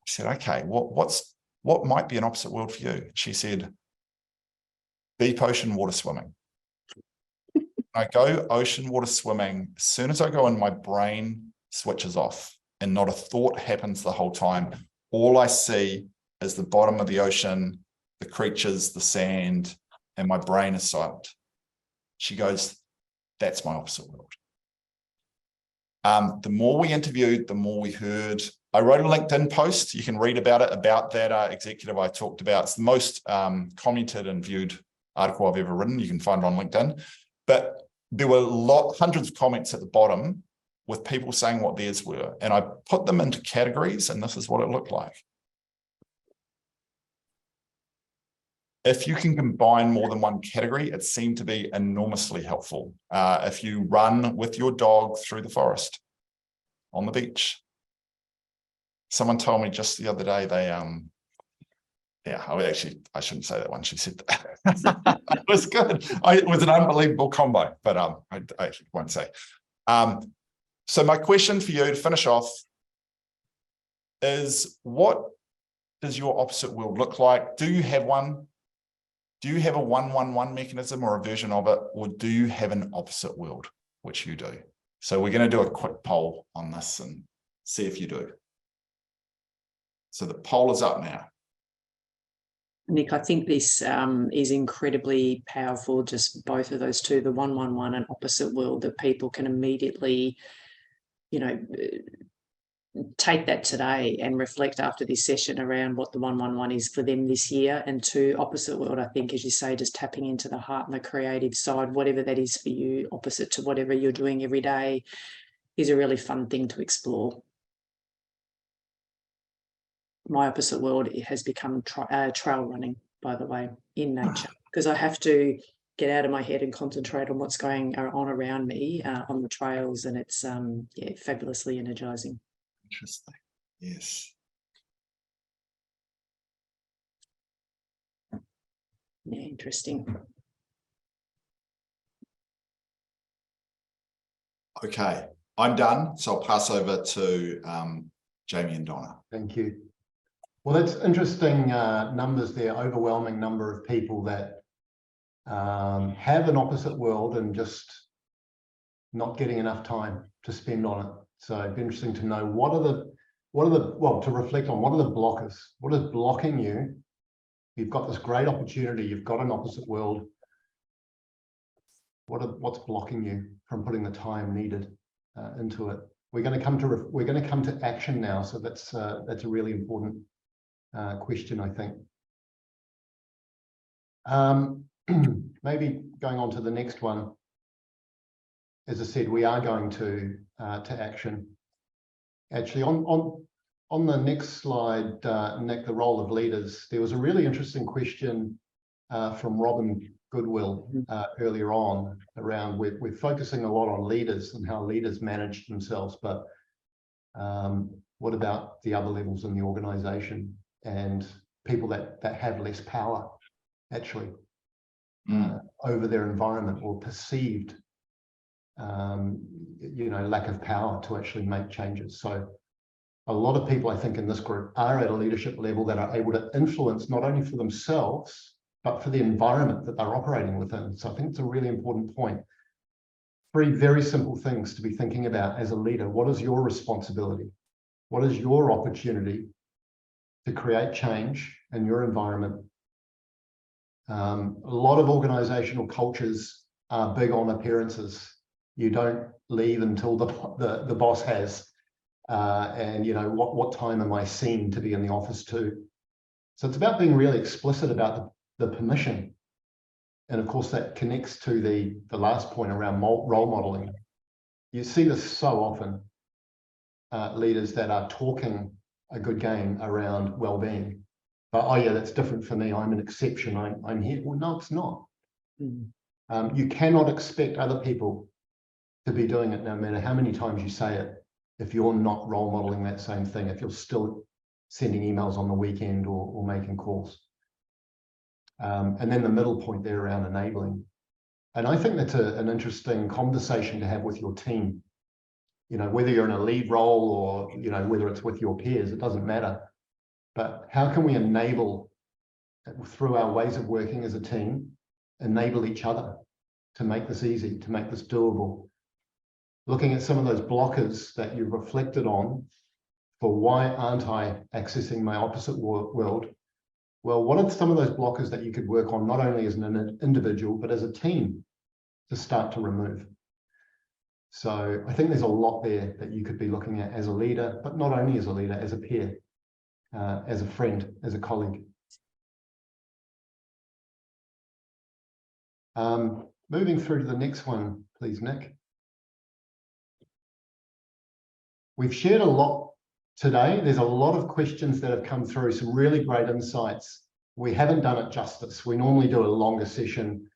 She said, okay, what might be an opposite world for you? She said, deep ocean water swimming. I go ocean water swimming. As soon as I go in, my brain switches off and not a thought happens the whole time. All I see is the bottom of the ocean, the creatures, the sand, and my brain is silent. She goes, that's my opposite world. The more we interviewed, the more we heard. I wrote a LinkedIn post. You can read about it, about that executive I talked about. It's the most commented and viewed article I've ever written. You can find it on LinkedIn. But there were hundreds of comments at the bottom with people saying what theirs were. And I put them into categories, and this is what it looked like. If you can combine more than one category, it seemed to be enormously helpful. If you run with your dog through the forest, on the beach. Someone told me just the other day, they, yeah, I shouldn't say that one. She said that. It was good. It was an unbelievable combo, but I actually won't say. So my question for you to finish off is, what does your opposite world look like? Do you have one? Do you have a 1-1-1 mechanism or a version of it, or do you have an opposite world, which you do? So we're going to do a quick poll on this and see if you do. So the poll is up now. Nick, I think this is incredibly powerful, just both of those two, the 1-1-1 and opposite world, that people can immediately, you know, take that today and reflect after this session around what the 1-1-1 is for them this year. And two, opposite world, I think, as you say, just tapping into the heart and the creative side, whatever that is for you, opposite to whatever you're doing every day, is a really fun thing to explore. My opposite world, it has become trail running, by the way, in nature, because I have to get out of my head and concentrate on what's going on around me on the trails, and it's yeah, fabulously energizing. Interesting. Yes. Yeah, interesting. Okay, I'm done. So I'll pass over to Jamie and Donna. Thank you. Well, that's interesting numbers there, overwhelming number of people that have an opposite world and just not getting enough time to spend on it. So it'd be interesting to know well, to reflect on what are the blockers? What is blocking you? You've got this great opportunity, you've got an opposite world. What's blocking you from putting the time needed into it? We're going to come to action now, so that's a really important question, I think. Maybe going on to the next one. As I said, we are going to action. Actually, on the next slide, Nick, the role of leaders, there was a really interesting question from Robin Goodwill earlier on around we're focusing a lot on leaders and how leaders manage themselves, but what about the other levels in the organization and people that have less power actually over their environment, or perceived lack of power to actually make changes. So a lot of people, I think, in this group are at a leadership level that are able to influence not only for themselves, but for the environment that they're operating within. So I think it's a really important point. 3 very simple things to be thinking about as a leader. What is your responsibility? What is your opportunity to create change in your environment? A lot of organizational cultures are big on appearances. You don't leave until the boss has, and what time am I seen to be in the office too? So it's about being really explicit about the permission, and of course that connects to the last point around role modeling. You see this so often, leaders that are talking a good game around well-being, but oh yeah, that's different for me. I'm an exception. I'm here. Well, no, it's not. You cannot expect other people to be doing it no matter how many times you say it, if you're not role modeling that same thing, if you're still sending emails on the weekend or making calls. And then the middle point there around enabling. And I think that's an interesting conversation to have with your team. You know, whether you're in a lead role or, you know, whether it's with your peers, it doesn't matter. But how can we enable, through our ways of working as a team, enable each other to make this easy, to make this doable? Looking at some of those blockers that you've reflected on for why aren't I accessing my opposite world? Well, what are some of those blockers that you could work on, not only as an individual, but as a team to start to remove? So I think there's a lot there that you could be looking at as a leader, but not only as a leader, as a peer, as a friend, as a colleague. Moving through to the next one, please, Nick. We've shared a lot today. There's a lot of questions that have come through, some really great insights. We haven't done it justice. We normally do a longer session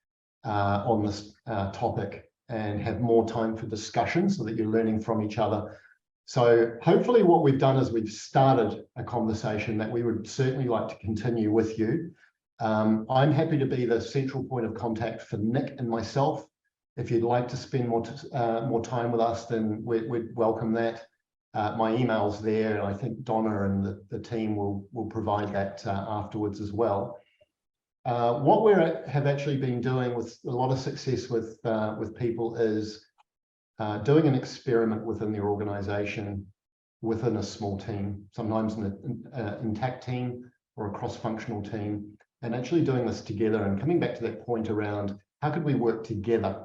on this topic and have more time for discussion so that you're learning from each other. So hopefully what we've done is we've started a conversation that we would certainly like to continue with you. I'm happy to be the central point of contact for Nick and myself. If you'd like to spend more time with us, then we'd welcome that. My email's there, and I think Donna and the team will provide that afterwards as well. What we have actually been doing with a lot of success with people is doing an experiment within the organisation, within a small team, sometimes an intact team or a cross-functional team, and actually doing this together and coming back to that point around how could we work together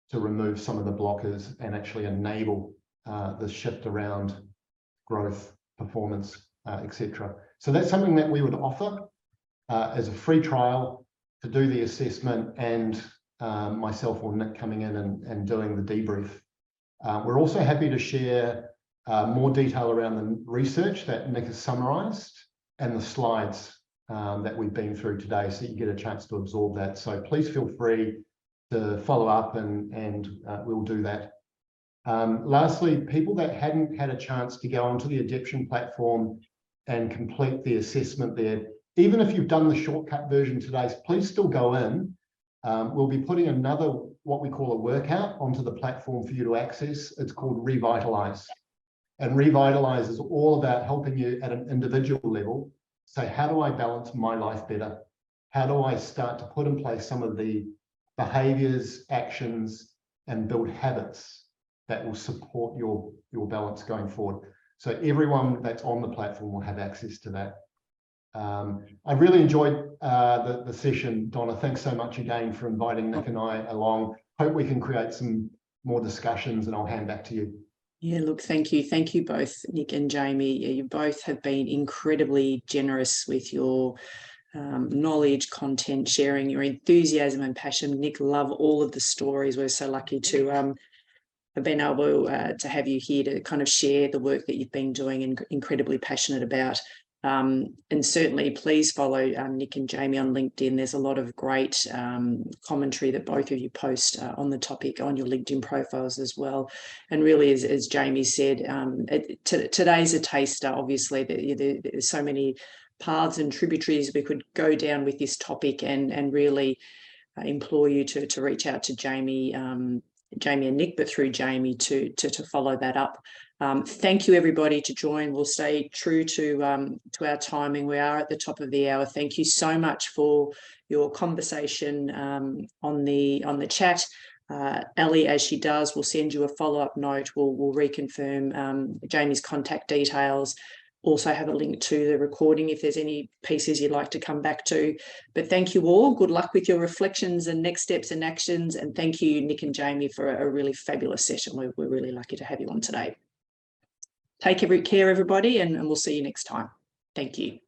to remove some of the blockers and actually enable the shift around growth, performance, etc. So that's something that we would offer as a free trial to do the assessment, and myself or Nick coming in and doing the debrief. We're also happy to share more detail around the research that Nick has summarised and the slides that we've been through today, so you get a chance to absorb that. So please feel free to follow up and we'll do that. Lastly, people that hadn't had a chance to go onto the Adeption platform and complete the assessment there, even if you've done the shortcut version today, please still go in. We'll be putting another, what we call a workout, onto the platform for you to access. It's called Revitalise. And Revitalise is all about helping you at an individual level say, how do I balance my life better? How do I start to put in place some of the behaviours, actions, and build habits that will support your balance going forward? So everyone that's on the platform will have access to that. I really enjoyed the session, Donna. Thanks so much again for inviting Nick and I along. Hope we can create some more discussions, and I'll hand back to you. Yeah, look, thank you. Thank you both, Nick and Jamie. You both have been incredibly generous with your knowledge, content, sharing, your enthusiasm and passion. Nick, love all of the stories. We're so lucky to have been able to have you here to kind of share the work that you've been doing and incredibly passionate about. And certainly please follow Nick and Jamie on LinkedIn. There's a lot of great commentary that both of you post on the topic on your LinkedIn profiles as well. And really, as Jamie said, today's a taster. Obviously, there's so many paths and tributaries we could go down with this topic, and really implore you to reach out to Jamie and Nick, but through Jamie to follow that up. Thank you, everybody, to join. We'll stay true to our timing. We are at the top of the hour. Thank you so much for your conversation on the chat. Ellie, as she does, will send you a follow-up note. We'll reconfirm Jamie's contact details. Also have a link to the recording if there's any pieces you'd like to come back to. But thank you all. Good luck with your reflections and next steps and actions. And thank you, Nick and Jamie, for a really fabulous session. We're really lucky to have you on today. Take care, everybody, and we'll see you next time. Thank you.